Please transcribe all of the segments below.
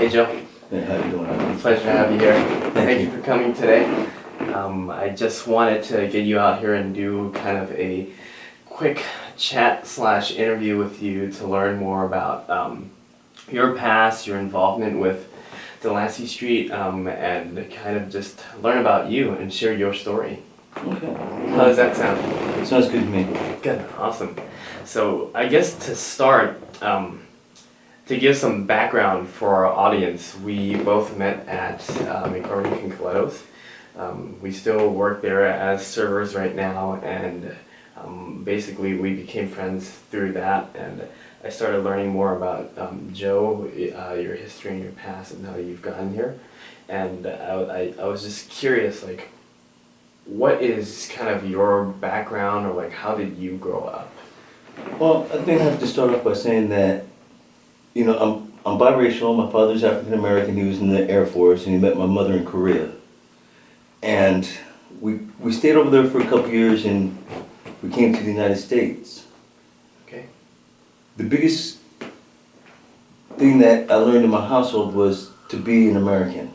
Hey Joe. Hey, how you doing? Pleasure to have you here. Thank you. you for coming today. I just wanted to get you out here and do kind of a quick chat / interview with you to learn more about your past, your involvement with Delancey Street, and kind of just learn about you and share your story. Okay. How does that sound? It sounds good to me. Good, awesome. So I guess to start, to give some background for our audience, we both met at McCormick and Coletto's. We still work there as servers right now, and basically we became friends through that, and I started learning more about Joe, your history and your past and how you've gotten here. And I was just curious, like, what is kind of your background, or like how did you grow up? Well, I think I have to start off by saying that, you know, I'm biracial. My father's African American. He was in the Air Force, and he met my mother in Korea. And we stayed over there for a couple years, and we came to the United States. Okay. The biggest thing that I learned in my household was to be an American.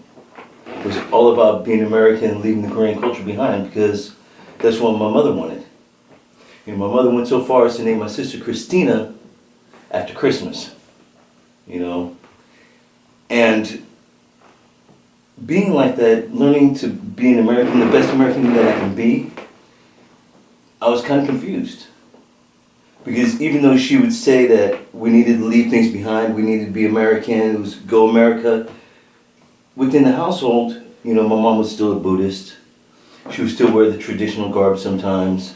It was all about being American and leaving the Korean culture behind, because that's what my mother wanted. You know, my mother went so far as to name my sister Christina after Christmas. You know, and being like that, learning to be an American, the best American that I can be, I was kind of confused. Because even though she would say that we needed to leave things behind, we needed to be American, it was go America, within the household, you know, my mom was still a Buddhist. She would still wear the traditional garb sometimes.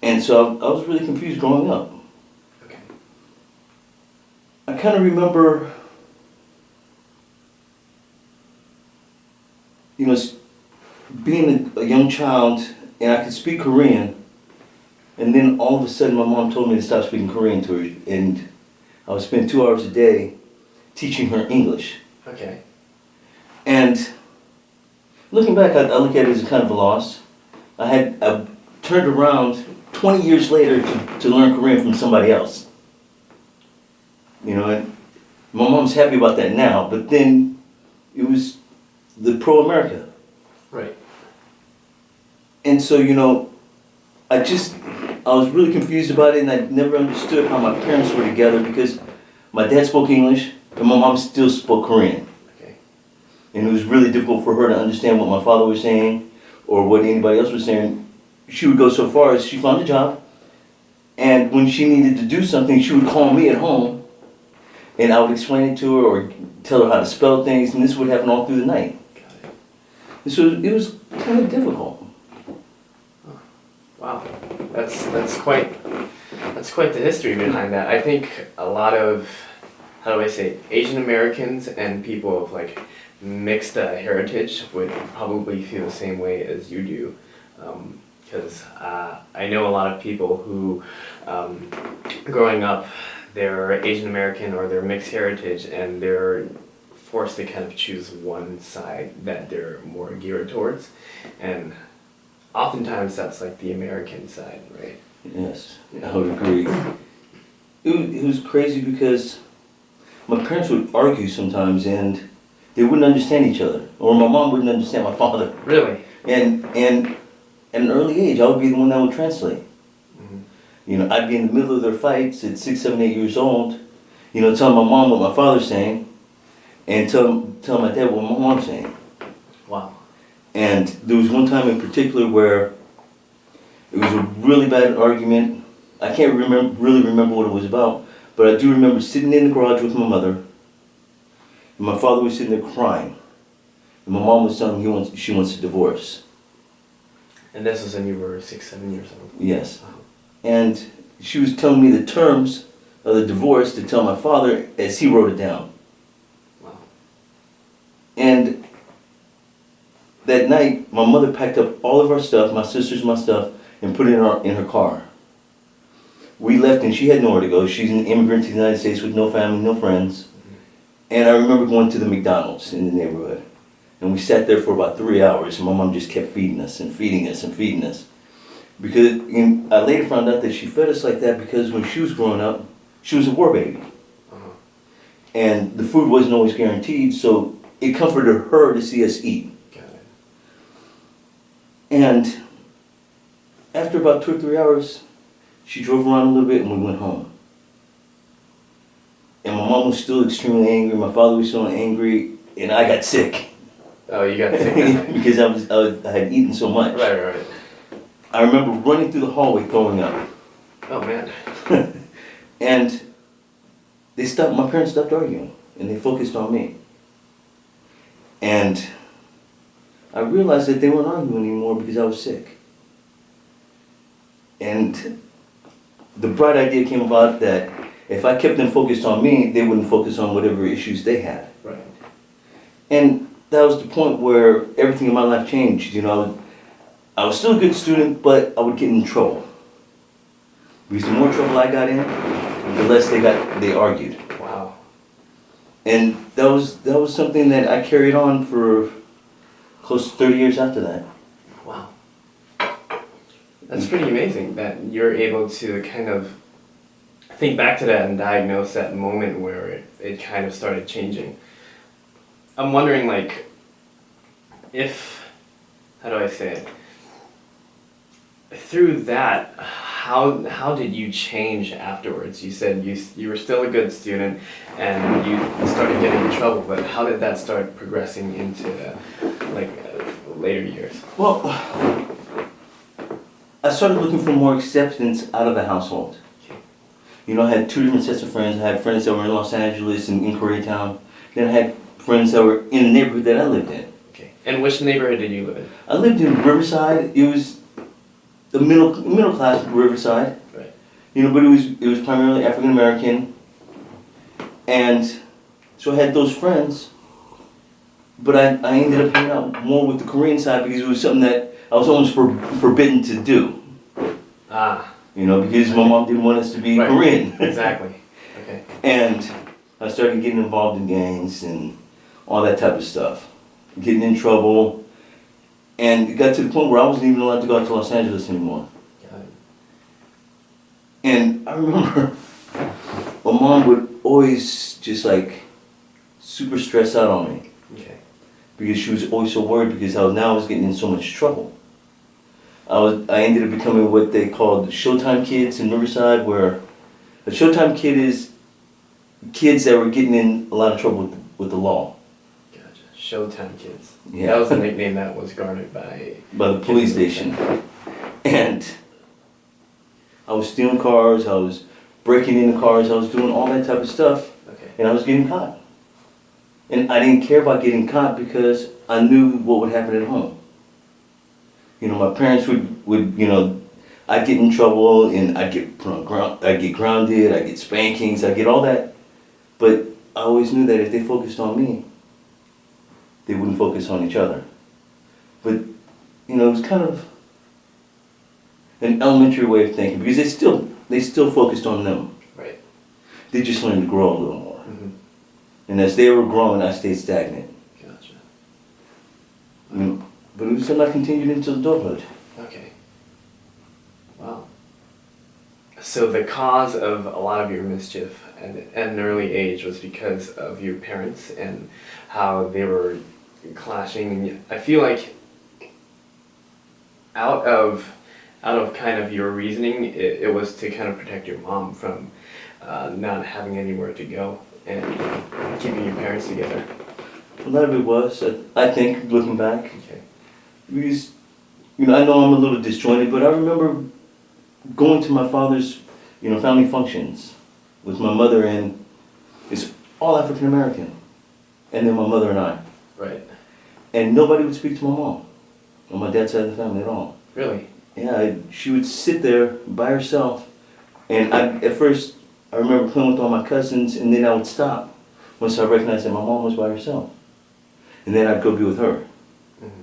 And so I was really confused growing up. Okay. I kind of remember, you know, being a young child, and I could speak Korean, and then all of a sudden my mom told me to stop speaking Korean to her, and I would spend 2 hours a day teaching her English. Okay. And looking back, I look at it as kind of a loss. I turned around 20 years later to learn Korean from somebody else. You know, and my mom's happy about that now, but then it was the pro-America. Right. And so, you know, I was really confused about it, and I never understood how my parents were together, because my dad spoke English and my mom still spoke Korean. Okay. And it was really difficult for her to understand what my father was saying or what anybody else was saying. She would go so far as she found a job, and when she needed to do something, she would call me at home, and I would explain it to her or tell her how to spell things, and this would happen all through the night. Got it. And so it was kind of difficult. Oh, wow, that's quite the history behind that. I think a lot of, how do I say, Asian Americans and people of like mixed heritage would probably feel the same way as you do. Because I know a lot of people who, growing up, they're Asian American or they're mixed heritage, and they're forced to kind of choose one side that they're more geared towards, and oftentimes that's like the American side, right? Yes, I would agree. It was crazy because my parents would argue sometimes, and they wouldn't understand each other, or my mom wouldn't understand my father. Really? And at an early age, I would be the one that would translate. Mm-hmm. You know, I'd be in the middle of their fights at 6, 7, 8 years old, you know, telling my mom what my father's saying, and tell my dad what my mom's saying. Wow. And there was one time in particular where it was a really bad argument. I can't really remember what it was about, but I do remember sitting in the garage with my mother, and my father was sitting there crying, and my mom was telling him she wants a divorce. And this was when you were 6, 7 years old? Yes. And she was telling me the terms of the divorce to tell my father as he wrote it down. Wow. And that night, my mother packed up all of our stuff, my sister's, my stuff, and put it in her car. We left, and she had nowhere to go. She's an immigrant to the United States with no family, no friends. Mm-hmm. And I remember going to the McDonald's in the neighborhood. And we sat there for about 3 hours, and my mom just kept feeding us and feeding us and feeding us. Because I later found out that she fed us like that because when she was growing up, she was a war baby. Uh-huh. and the food wasn't always guaranteed, so it comforted her to see us eat. Got it. And after about 2 or 3 hours, she drove around a little bit and we went home. And my mom was still extremely angry, my father was still angry, and I got sick. Oh, you got sick that night. Because I had eaten so much. Right. I remember running through the hallway throwing up. Oh, man. And my parents stopped arguing, and they focused on me. And I realized that they weren't arguing anymore because I was sick. And the bright idea came about that if I kept them focused on me, they wouldn't focus on whatever issues they had. Right. And that was the point where everything in my life changed. You know, I was still a good student, but I would get in trouble. Because the more trouble I got in, the less they argued. Wow. And that was something that I carried on for close to 30 years after that. Wow. That's pretty amazing that you're able to kind of think back to that and diagnose that moment where it kind of started changing. I'm wondering, like, how do I say it? Through that, how did you change afterwards? You said you were still a good student and you started getting in trouble, but how did that start progressing into later years? Well, I started looking for more acceptance out of the household. You know, I had 2 different sets of friends. I had friends that were in Los Angeles and in Koreatown. Then I had friends that were in the neighborhood that I lived in. Okay. And which neighborhood did you live in? I lived in Riverside. It was the middle class Riverside. Right. You know, but it was primarily African American. And so I had those friends, but I ended up hanging out more with the Korean side because it was something that I was almost forbidden to do. Ah. You know, because my mom didn't want us to be Right. Korean. Exactly. Okay. And I started getting involved in gangs and all that type of stuff. Getting in trouble. And it got to the point where I wasn't even allowed to go out to Los Angeles anymore. Got it. And I remember my mom would always just like super stress out on me. Okay. Because she was always so worried because I was getting in so much trouble. I ended up becoming what they called Showtime Kids in Riverside, where a Showtime Kid is kids that were getting in a lot of trouble with the law. Gotcha. Showtime Kids. Yeah. That was the nickname that was garnered by The police station. And I was stealing cars, I was breaking into cars, I was doing all that type of stuff, Okay. and I was getting caught. And I didn't care about getting caught because I knew what would happen at home. You know, my parents would you know, I'd get in trouble and I'd get grounded, I'd get spankings, I'd get all that. But I always knew that if they focused on me, they wouldn't focus on each other. But, you know, it was kind of an elementary way of thinking because they still focused on them. Right. They just learned to grow a little more. Mm-hmm. And as they were growing, I stayed stagnant. Gotcha. But it was something I continued into adulthood. Okay. Wow. So the cause of a lot of your mischief at an early age was because of your parents and how they were clashing. And I feel like out of kind of your reasoning, it was to kind of protect your mom from not having anywhere to go and keeping your parents together. A lot of it was, I think, looking back. Okay. Because, you know, I know I'm a little disjointed, but I remember going to my father's, you know, family functions with my mother, and it's all African American. And then my mother and I. Right. And nobody would speak to my mom on my dad's side of the family at all. Really? Yeah, she would sit there by herself, and at first I remember playing with all my cousins, and then I would stop once I recognized that my mom was by herself. And then I'd go be with her. Mm-hmm.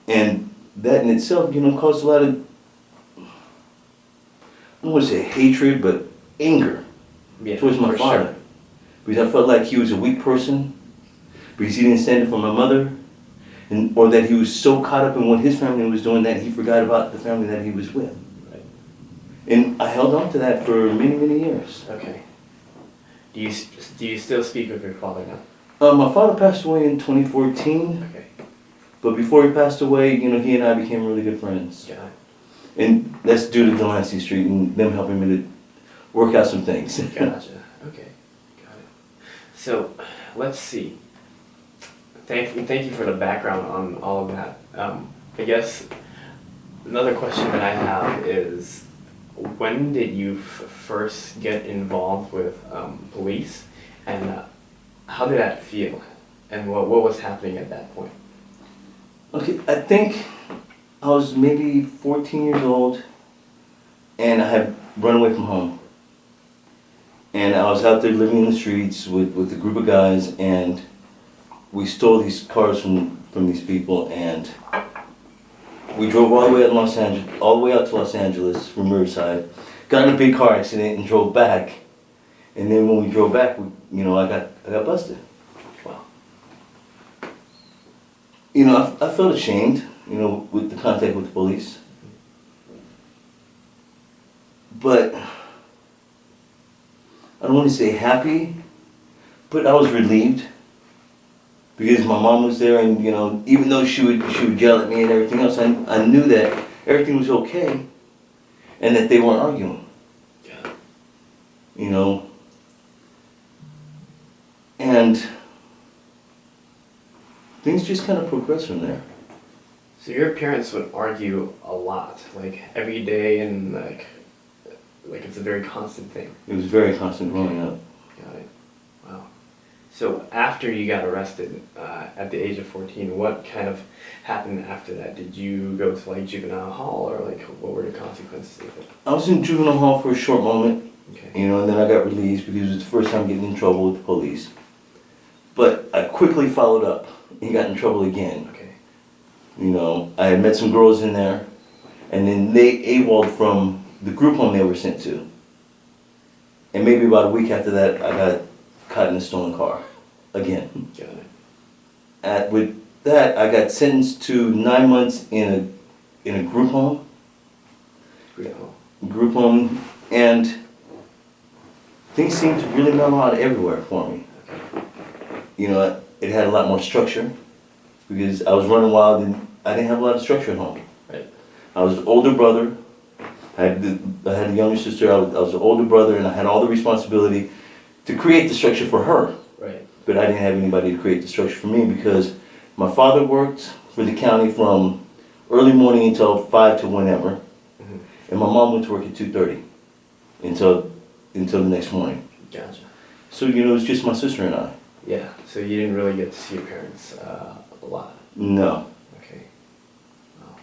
And that in itself, you know, caused a lot of, I don't want to say hatred, but anger towards my father. Sure. Because I felt like he was a weak person, because he didn't stand up for my mother, or that he was so caught up in what his family was doing that he forgot about the family that he was with. Right. And I held on to that for many, many years. Okay. Do you still speak with your father now? My father passed away in 2014, Okay, but before he passed away, he and I became really good friends. got it. And that's due to Delancey Street and them helping me to work out some things. Gotcha. Okay, got it. So, let's see. Thank you for the background on all of that. I guess another question that I have is, when did you first get involved with police, and how did that feel, and what was happening at that point? Okay, I think I was maybe 14 years old, and I had run away from home. And I was out there living in the streets with a group of guys, and we stole these cars from these people, and we drove all the way out to Los Angeles from Riverside, got in a big car accident and drove back. And then when we drove back, I got busted. Wow. I felt ashamed, with the contact with the police. But I don't want to say happy, but I was relieved because my mom was there, and even though she would yell at me and everything else, I knew that everything was okay, and that they weren't arguing. Yeah. And things just kind of progressed from there. So your parents would argue a lot, like every day, and like it's a very constant thing. It was very constant growing up. Got it. Wow. So after you got arrested at the age of 14, what kind of happened after that? Did you go to juvenile hall, or what were the consequences of it? I was in juvenile hall for a short moment, Okay. and then I got released because it was the first time getting in trouble with the police. But I quickly followed up and got in trouble again. Okay. I had met some girls in there, and then they AWOL'd from the group home they were sent to. And maybe about a week after that, I got caught in a stolen car again. Got it. With that, I got sentenced to 9 months in a group home. Group home, and things seemed to really mellow out everywhere for me. Okay. It had a lot more structure because I was running wild and I didn't have a lot of structure at home. Right. I was the older brother. I had a younger sister. I was the older brother, and I had all the responsibility to create the structure for her. Right. But I didn't have anybody to create the structure for me because my father worked for the county from early morning until 5 to whenever, Mm-hmm. and my mom went to work at 2:30 until the next morning. Gotcha. So it was just my sister and I. Yeah. So you didn't really get to see your parents a lot. No. Okay. Wow.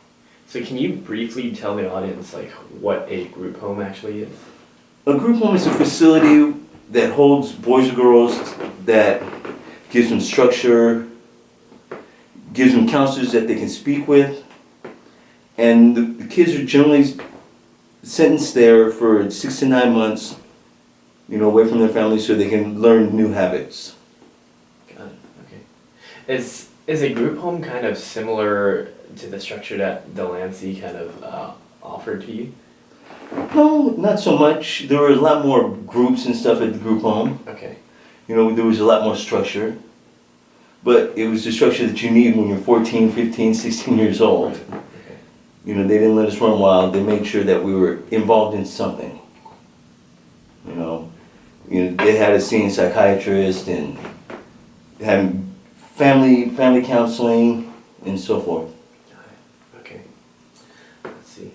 So can you briefly tell the audience what a group home actually is? A group home is a facility that holds boys or girls, that gives them structure, gives them counselors that they can speak with, and the kids are generally sentenced there for 6 to 9 months, away from their families so they can learn new habits. Got it. Okay. Is a group home kind of similar to the structure that Delancey kind of offered to you? No, not so much. There were a lot more groups and stuff at the group home. Okay. There was a lot more structure. But it was the structure that you need when you're 14, 15, 16 years old. Okay. They didn't let us run wild. They made sure that we were involved in something. They had us seeing psychiatrists and having family counseling and so forth. Got it. Okay. Let's see.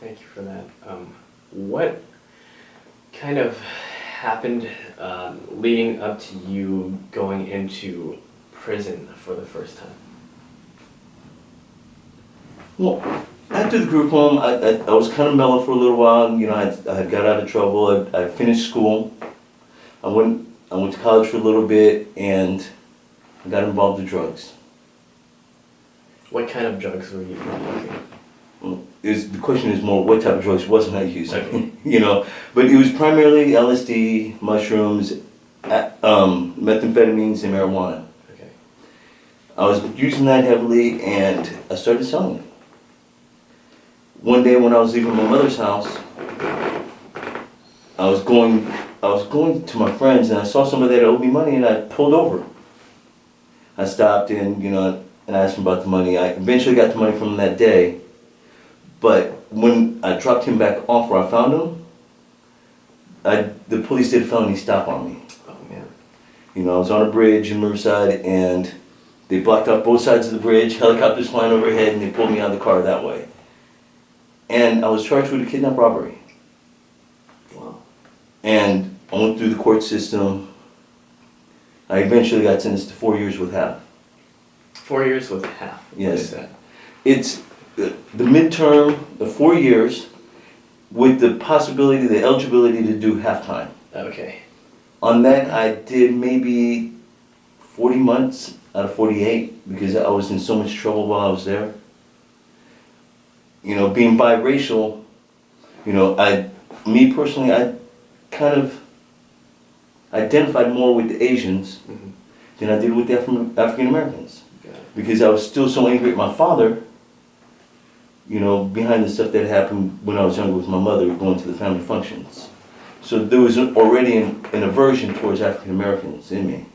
Thank you for that. What kind of happened leading up to you going into prison for the first time? Well, after the group home, I was kind of mellow for a little while. I had got out of trouble. I finished school. I went to college for a little bit, and I got involved with drugs. What kind of drugs were you using? Well, the question is more what type of drugs wasn't I using? Okay. But it was primarily LSD, mushrooms, methamphetamines, and marijuana. Okay. I was using that heavily, and I started selling it. One day when I was leaving my mother's house, I was going to my friends and I saw somebody that owed me money and I pulled over. I stopped and, and I asked him about the money. I eventually got the money from him that day. But when I dropped him back off where I found him, the police did a felony stop on me. Oh man. I was on a bridge in Riverside and they blocked off both sides of the bridge, helicopters flying overhead, and they pulled me out of the car that way. And I was charged with a kidnap robbery. Wow. And I went through the court system. I eventually got sentenced to 4 years with half. 4 years with half. Yes. What is that? It's the midterm, the 4 years, with the possibility, the eligibility to do half time. Okay. On that, I did maybe 40 months out of 48 because I was in so much trouble while I was there. Being biracial, me personally, I kind of identified more with the Asians than I did with the African Americans. Because I was still so angry at my father, behind the stuff that happened when I was younger with my mother going to the family functions. So there was already an aversion towards African Americans in me,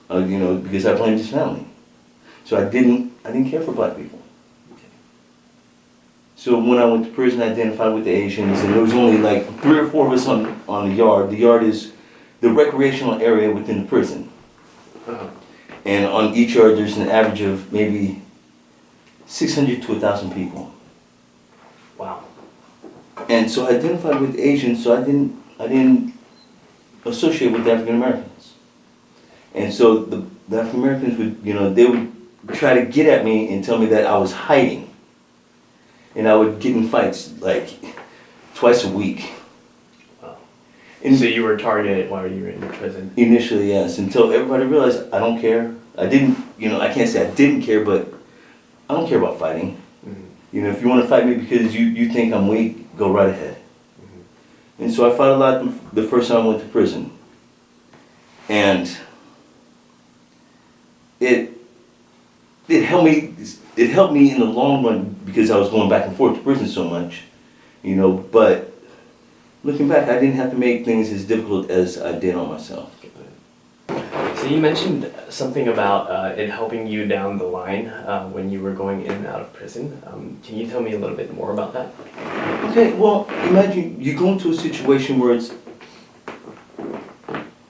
because I blamed his family. So I didn't care for black people. So when I went to prison, I identified with the Asians, and there was only like 3 or 4 of us on the yard. The yard is the recreational area within the prison. Uh-huh. And on each yard, there's an average of maybe 600 to 1,000 people. Wow. And so I identified with Asians, so I didn't associate with African Americans. And so the African Americans would, they would try to get at me and tell me that I was hiding. And I would get in fights like twice a week. Wow. And So you were targeted while you were in prison? Initially, yes, until everybody realized I don't care. I didn't, I can't say I didn't care, but I don't care about fighting. Mm-hmm. If you want to fight me because you think I'm weak, go right ahead. Mm-hmm. And so I fought a lot the first time I went to prison. And it helped me in the long run because I was going back and forth to prison so much, but looking back, I didn't have to make things as difficult as I did on myself. So you mentioned something about it helping you down the line when you were going in and out of prison. Can you tell me a little bit more about that? Okay, well, imagine you go into a situation where it's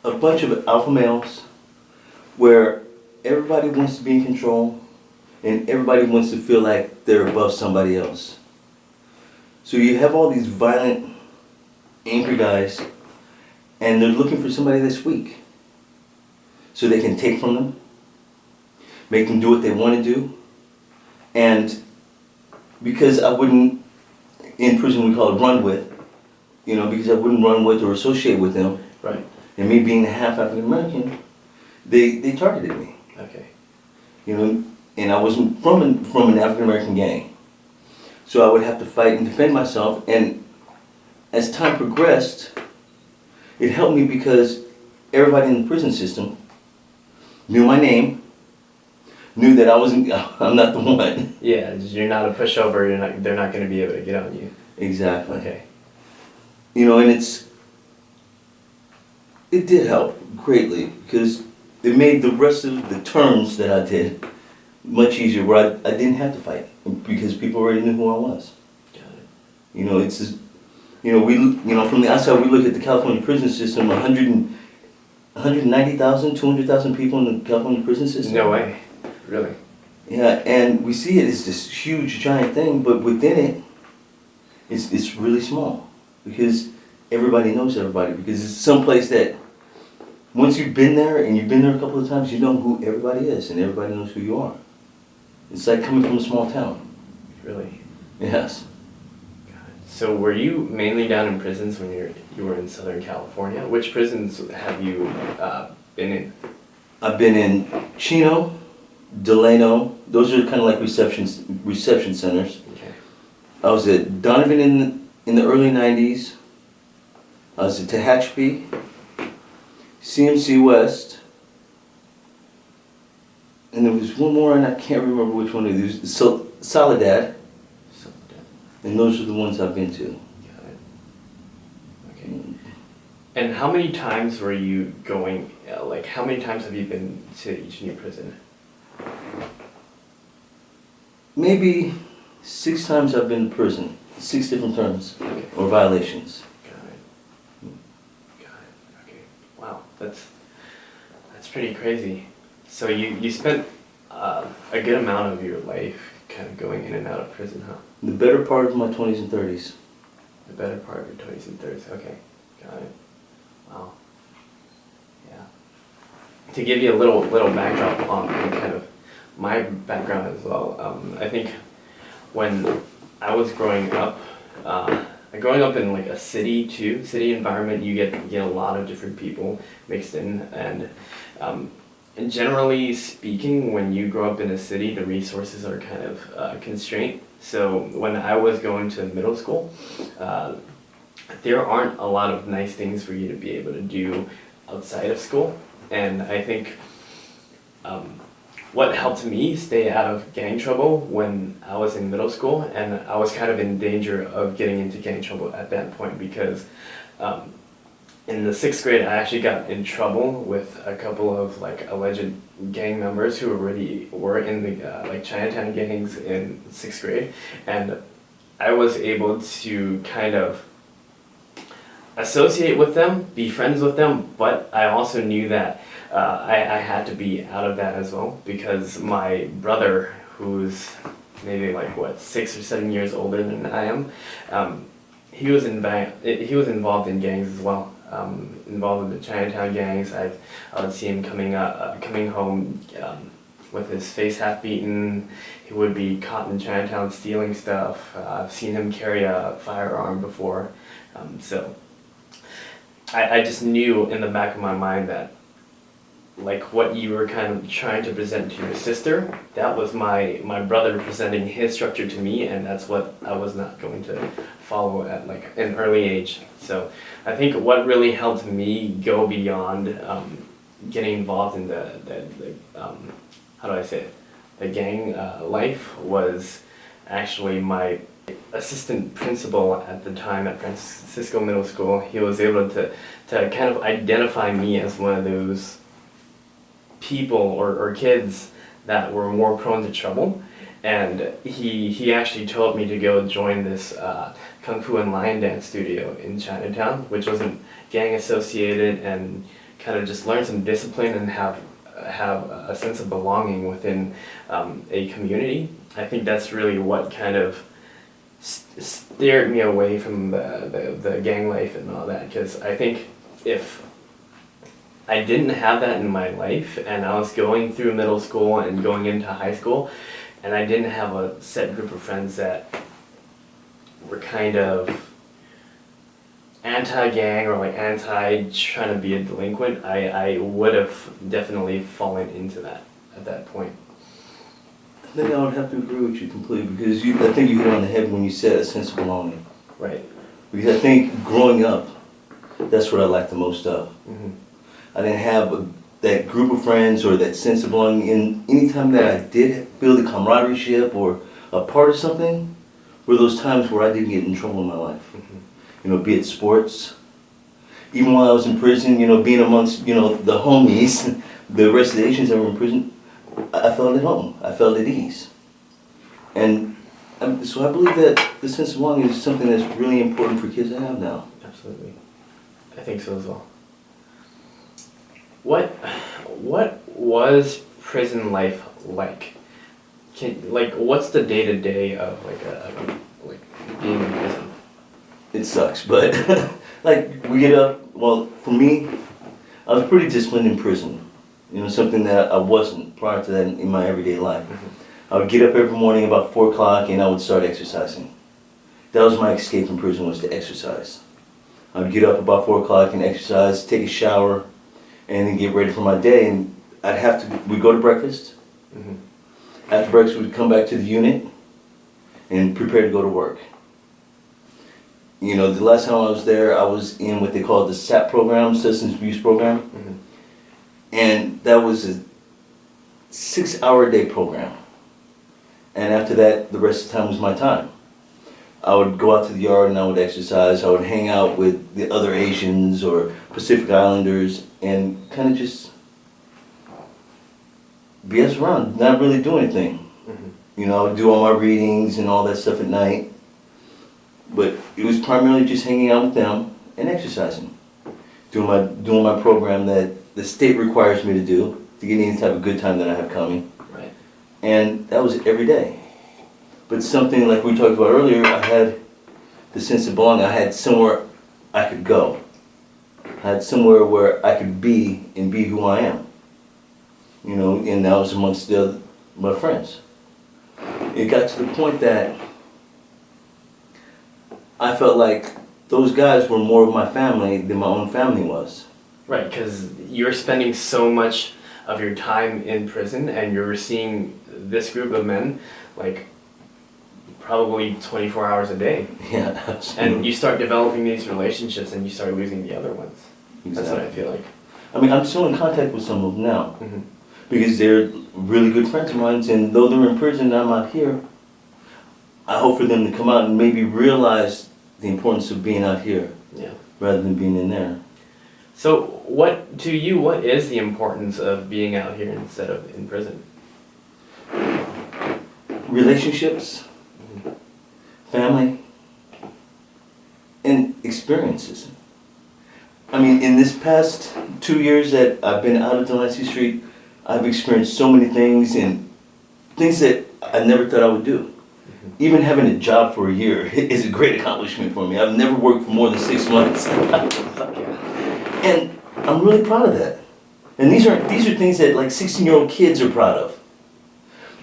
a bunch of alpha males, where everybody wants to be in control, and everybody wants to feel like they're above somebody else. So you have all these violent, angry guys, and they're looking for somebody that's weak. So they can take from them, make them do what they want to do. And because I wouldn't, in prison we call it run with, because I wouldn't run with or associate with them. Right. And me being half African American, they targeted me. Okay. And I wasn't from an African American gang. So I would have to fight and defend myself. And as time progressed, it helped me because everybody in the prison system knew my name, knew that I'm not the one. Yeah, you're not a pushover. They're not going to be able to get on you. Exactly. Okay. And it did help greatly because it made the rest of the terms that I did much easier, where I didn't have to fight because people already knew who I was. Got it. It's just, from the outside we look at the California prison system, 190,000, 200,000 people in the California prison system. No way. Really? Yeah, and we see it as this huge, giant thing, but within it, it's really small because everybody knows everybody. Because it's someplace that once you've been there and you've been there a couple of times, you know who everybody is and everybody knows who you are. It's like coming from a small town. Really? Yes. So were you mainly down in prisons when you were in Southern California? Which prisons have you been in? I've been in Chino, Delano. Those are kind of like reception centers. Okay. I was at Donovan in the early 90s. I was at Tehachapi, CMC West, and there was one more, and I can't remember which one it is. Soledad. And those are the ones I've been to. Got it. Okay. And how many times were you going, like how many times have you been to each new prison? Maybe 6 times I've been to prison, 6 different terms Okay. or violations. Got it. Got it. Okay. Wow, that's pretty crazy. So you spent a good amount of your life kind of going in and out of prison, huh? The better part of my 20s and 30s. The better part of your 20s and 30s. Okay, got it. Wow. Yeah. To give you a little backdrop on kind of my background as well, I think when I was growing up in like a city environment, you get a lot of different people mixed in, and generally speaking, when you grow up in a city, the resources are kind of constrained. So when I was going to middle school, there aren't a lot of nice things for you to be able to do outside of school, and I think what helped me stay out of gang trouble when I was in middle school, and I was kind of in danger of getting into gang trouble at that point because in the 6th grade I actually got in trouble with a couple of like alleged gang members who already were in the like Chinatown gangs in 6th grade, and I was able to kind of associate with them, be friends with them, but I also knew that I had to be out of that as well because my brother, who's maybe like 6 or 7 years older than I am, he was involved in gangs as well. Involved in the Chinatown gangs. I would see him coming home with his face half beaten. He would be caught in Chinatown stealing stuff. I've seen him carry a firearm before, so I just knew in the back of my mind that like what you were kind of trying to present to your sister, that was my brother presenting his structure to me, and that's what I was not going to follow at like an early age. So I think what really helped me go beyond getting involved in the how do I say it, the gang life was actually my assistant principal at the time at Francisco Middle School. He was able to kind of identify me as one of those people or kids that were more prone to trouble, and he actually told me to go join this Kung Fu and Lion Dance studio in Chinatown, which wasn't gang associated, and kind of just learn some discipline and have a sense of belonging within a community. I think that's really what kind of steered me away from the gang life and all that, because I think if I didn't have that in my life and I was going through middle school and going into high school and I didn't have a set group of friends that were kind of anti-gang or like anti trying to be a delinquent, I would have definitely fallen into that at that point. I think I would have to agree with you completely because I think you hit on the head when you said a sense of belonging. Right. Because I think growing up, that's what I lacked the most of. Mm-hmm. I didn't have that group of friends or that sense of belonging. And anytime that I did feel the camaraderie or a part of something, were those times where I didn't get in trouble in my life. Mm-hmm. You know, be it sports. Even while I was in prison, you know, being amongst, you know, the homies, the rest of the Asians that were in prison, I felt at home. I felt at ease. And so I believe that the sense of belonging is something that's really important for kids to have now. Absolutely. I think so as well. What was prison life like? What's the day-to-day of like being in prison? It sucks, but like we get up, well, for me, I was pretty disciplined in prison. You know, something that I wasn't prior to that in my everyday life. Mm-hmm. I would get up every morning about 4 o'clock and I would start exercising. That was my escape from prison, was to exercise. I would get up about 4 o'clock and exercise, take a shower, and then get ready for my day. And we'd go to breakfast. Mm-hmm. After breakfast, we'd come back to the unit and prepare to go to work. You know, the last time I was there, I was in what they call the SAP program, Substance Abuse Program. Mm-hmm. And that was a 6-hour-a-day program. And after that, the rest of the time was my time. I would go out to the yard and I would exercise. I would hang out with the other Asians or Pacific Islanders and kind of just BS around, not really do anything. You know, I would do all my readings and all that stuff at night. But it was primarily just hanging out with them and exercising. Doing my program that the state requires me to do to get any type of good time that I have coming. Right. And that was every day. But something like we talked about earlier, I had the sense of belonging. I had somewhere I could go. I had somewhere where I could be and be who I am. You know, and that was amongst my friends. It got to the point that I felt like those guys were more of my family than my own family was. Right, because you're spending so much of your time in prison and you're seeing this group of men like probably 24 hours a day. Yeah, absolutely. And you start developing these relationships and you start losing the other ones. Exactly. That's what I feel like. I mean, I'm still in contact with some of them now. Mm-hmm. Because they're really good friends of mine, and though they're in prison and I'm out here, I hope for them to come out and maybe realize the importance of being out here rather than being in there. So what is the importance of being out here instead of in prison? Relationships, family, and experiences. I mean, in this past 2 years that I've been out of Delancey Street, I've experienced so many things and things that I never thought I would do. Even having a job for a year is a great accomplishment for me. I've never worked for more than 6 months. And I'm really proud of that. And these are things that like 16-year-old kids are proud of.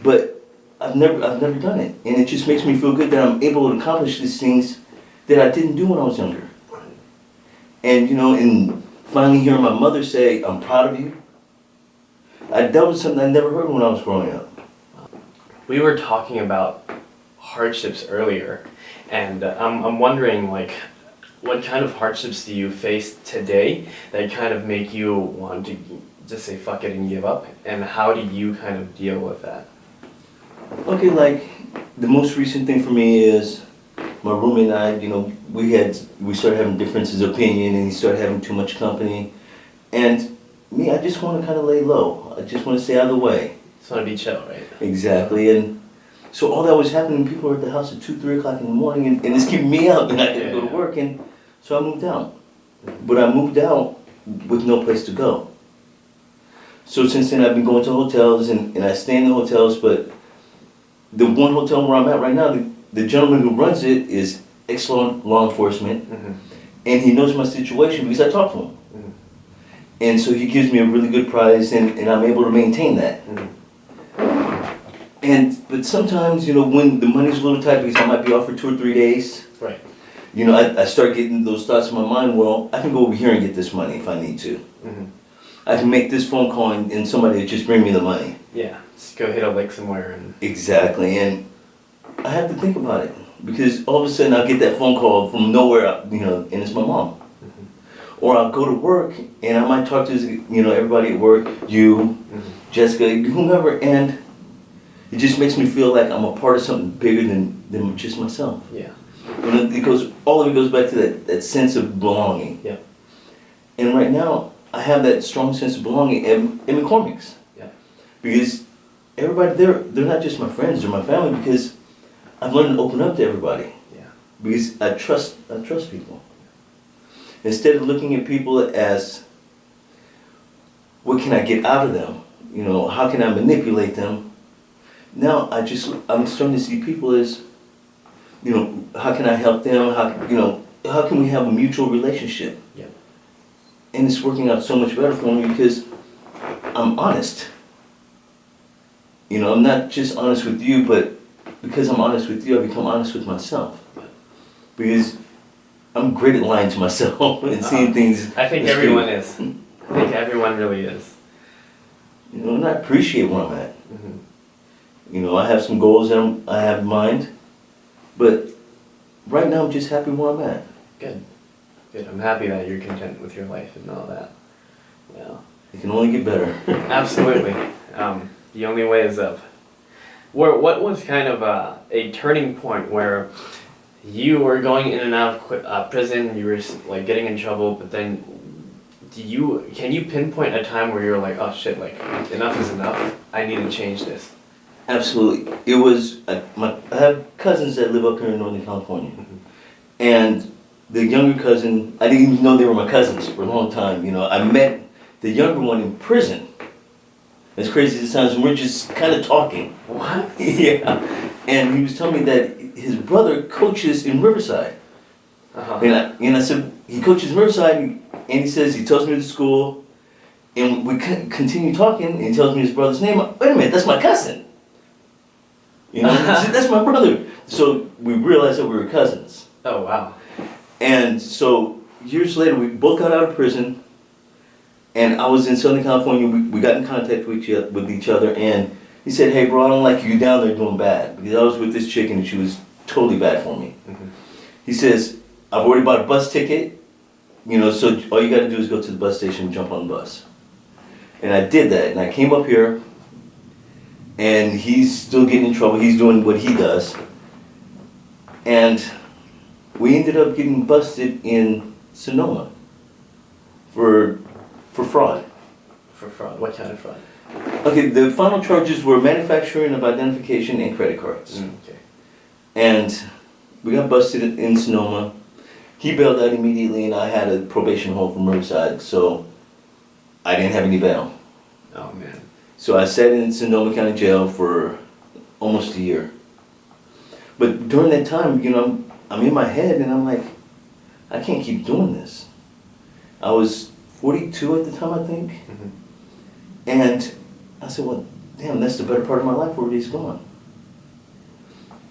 But I've never done it. And it just makes me feel good that I'm able to accomplish these things that I didn't do when I was younger. And you know, and finally hearing my mother say, "I'm proud of you," that was something I never heard when I was growing up. We were talking about hardships earlier, and I'm wondering, like, what kind of hardships do you face today that kind of make you want to just say fuck it and give up? And how do you kind of deal with that? Okay, like the most recent thing for me is my roommate and I, you know, we started having differences of opinion and he started having too much company. And me, I just want to kind of lay low. I just want to stay out of the way. Just want to be chill, right? Exactly. And so all that was happening, people were at the house at 2, 3 o'clock in the morning and it's keeping me up and I couldn't go to work. And so I moved out. But I moved out with no place to go. So since then I've been going to hotels and I stay in the hotels, but the one hotel where I'm at right now, the gentleman who runs it is ex-law enforcement, and he knows my situation because I talk to him. And so he gives me a really good price and I'm able to maintain that. But sometimes, you know, when the money's a little tight because I might be off for 2 or 3 days, right. You know, I start getting those thoughts in my mind, well, I can go over here and get this money if I need to. I can make this phone call and somebody will just bring me the money. Yeah, just go hit a lick somewhere and... Exactly, and I have to think about it because all of a sudden I'll get that phone call from nowhere, you know, and it's my mom. Or I'll go to work and I might talk to, you know, everybody at work, you, Jessica, whomever, and it just makes me feel like I'm a part of something bigger than just myself. Yeah. And all of it goes back to that sense of belonging. Yeah. And right now, I have that strong sense of belonging in McCormick's. Yeah. Because everybody, they're not just my friends, they're my family because I've learned to open up to everybody. Yeah. Because I trust people. Instead of looking at people as, what can I get out of them? You know, how can I manipulate them? Now I'm starting to see people as, you know, how can I help them? How can we have a mutual relationship? Yeah. And it's working out so much better for me because I'm honest. You know, I'm not just honest with you, but because I'm honest with you, I become honest with myself. Because I'm great at lying to myself and seeing things. I think everyone is. I think everyone really is. You know, and I appreciate where I'm at. You know, I have some goals that I have in mind, but right now I'm just happy where I'm at. Good. Good. I'm happy that you're content with your life and all that. Yeah. It can only get better. Absolutely. The only way is up. What was kind of a turning point where you were going in and out of prison. You were like getting in trouble, but then can you pinpoint a time where you're like, oh shit, like enough is enough. I need to change this. Absolutely. It was, I have cousins that live up here in Northern California. And the younger cousin, I didn't even know they were my cousins for a long time. You know, I met the younger one in prison. As crazy as it sounds, and we're just kind of talking. What? Yeah. And he was telling me that his brother coaches in Riverside. Uh-huh. And I said, he coaches in Riverside, and he says, he tells me to school, and we continue talking, and he tells me his brother's name. Wait a minute, that's my cousin. You know, I said, that's my brother. So we realized that we were cousins. Oh, wow. And so years later, we both got out of prison, and I was in Southern California. We got in contact with each other, and he said, hey, bro, I don't like you down there doing bad. Because I was with this chick, and she was totally bad for me. Mm-hmm. He says, I've already bought a bus ticket, you know, so all you got to do is go to the bus station and jump on the bus. And I did that, and I came up here, and he's still getting in trouble. He's doing what he does. And we ended up getting busted in Sonoma for fraud. For fraud? What kind of fraud? Okay, the final charges were manufacturing of identification and credit cards. Okay. And we got busted in Sonoma. He bailed out immediately, and I had a probation hold from Riverside, so I didn't have any bail. Oh, man. So I sat in Sonoma County Jail for almost a year. But during that time, you know, I'm in my head, and I'm like, I can't keep doing this. I was 42 at the time, I think. Mm-hmm. And I said, well, damn, that's the better part of my life where he's gone.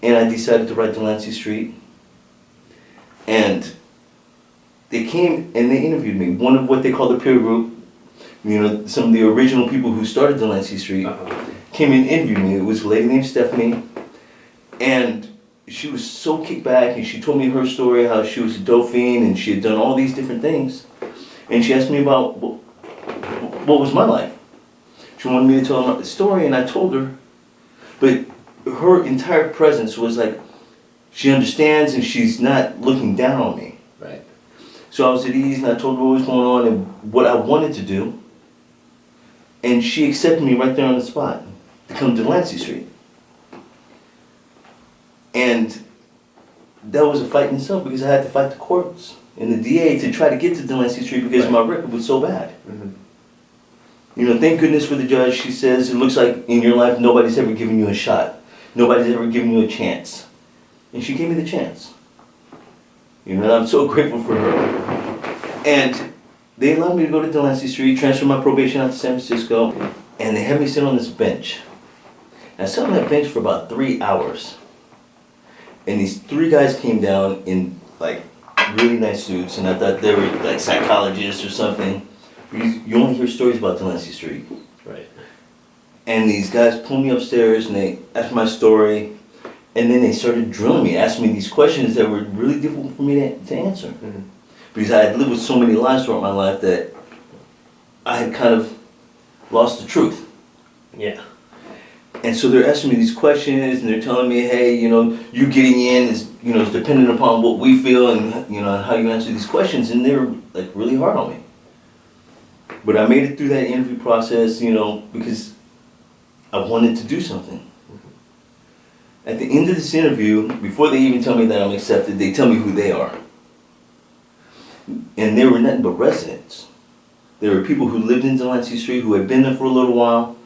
And I decided to write Delancey Street. And they came and they interviewed me. One of what they call the peer group, you know, some of the original people who started Delancey Street came and interviewed me. It was a lady named Stephanie. And she was so kicked back, and she told me her story, how she was a dope fiend and she had done all these different things. And she asked me about what was my life. She wanted me to tell her the story, and I told her. But her entire presence was like, she understands and she's not looking down on me. Right. So I was at ease, and I told her what was going on and what I wanted to do. And she accepted me right there on the spot to come to Delancey Street. And that was a fight in itself, because I had to fight the courts and the DA to try to get to Delancey Street because my record was so bad. Mm-hmm. You know, thank goodness for the judge. She says, it looks like in your life nobody's ever given you a shot. Nobody's ever given you a chance. And she gave me the chance. You know, and I'm so grateful for her. And they allowed me to go to Delancey Street, transfer my probation out to San Francisco, and they had me sit on this bench. And I sat on that bench for about 3 hours. And these 3 guys came down in like really nice suits, and I thought they were like psychologists or something. You only hear stories about Delancey Street. Right. And these guys pulled me upstairs, and they asked my story, and then they started drilling me, asking me these questions that were really difficult for me to answer. Mm-hmm. Because I had lived with so many lies throughout my life that I had kind of lost the truth. Yeah. And so they're asking me these questions, and they're telling me, hey, you know, you getting in is, you know, is dependent upon what we feel and, you know, how you answer these questions. And they were like really hard on me. But I made it through that interview process, you know, because I wanted to do something. Mm-hmm. At the end of this interview, before they even tell me that I'm accepted, they tell me who they are. And they were nothing but residents. There were people who lived in Delancey Street, who had been there for a little while.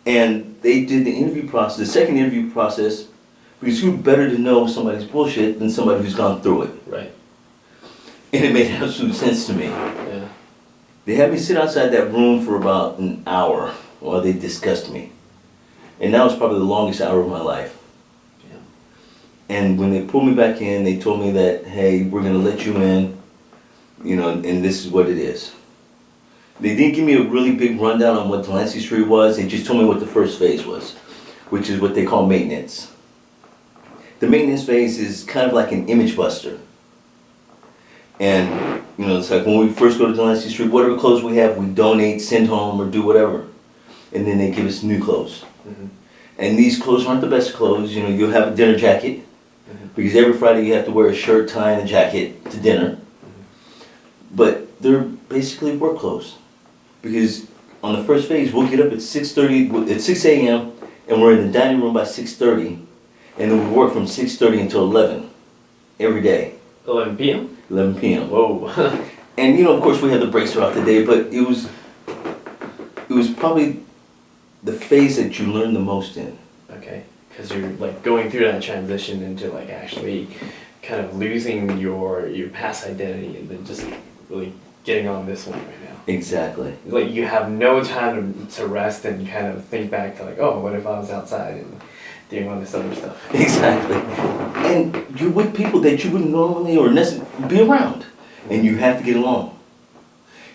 And they did the interview process, the second interview process, because who better to know somebody's bullshit than somebody who's gone through it? Right. And it made absolute sense to me. Yeah. They had me sit outside that room for about an hour while they discussed me. And that was probably the longest hour of my life. Yeah. And when they pulled me back in, they told me that, hey, we're going to let you in, you know, and this is what it is. They didn't give me a really big rundown on what Delancey Street was. They just told me what the first phase was, which is what they call maintenance. The maintenance phase is kind of like an image buster. And, you know, it's like when we first go to Delancey Street, whatever clothes we have, we donate, send home, or do whatever. And then they give us new clothes. Mm-hmm. And these clothes aren't the best clothes. You know, you'll have a dinner jacket, because every Friday you have to wear a shirt, tie, and a jacket to dinner. But they're basically work clothes. Because on the first phase, we'll get up at 6:30, at 6 a.m., and we're in the dining room by 6:30, and then we work from 6:30 until 11 every day. 11 p.m.? 11 p.m. Whoa. And of course, we had the breaks throughout the day, but it was probably the phase that you learn the most in. Okay, because you're like going through that transition into like actually kind of losing your past identity and then just really getting on this one right now. Exactly. Like you have no time to rest and kind of think back to like, oh, what if I was outside and doing all this other stuff? Exactly. And you're with people that you wouldn't normally or necessarily be around, and you have to get along.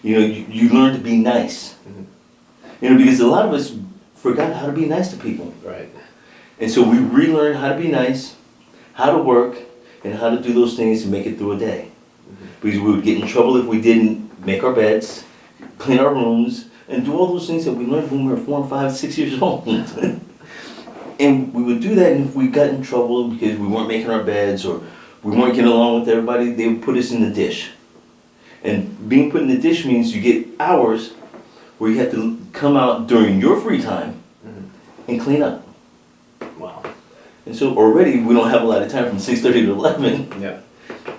You learn to be nice. Mm-hmm. Because a lot of us forgot how to be nice to people. Right. And so we relearn how to be nice, how to work, and how to do those things to make it through a day. Mm-hmm. Because we would get in trouble if we didn't make our beds, clean our rooms, and do all those things that we learned when we were 4, 5, 6 years old. And we would do that, and if we got in trouble because we weren't making our beds or we weren't getting along with everybody, they would put us in the dish. And being put in the dish means you get hours where you have to come out during your free time and clean up. Wow. And so already we don't have a lot of time from 6:30 to 11. Yeah.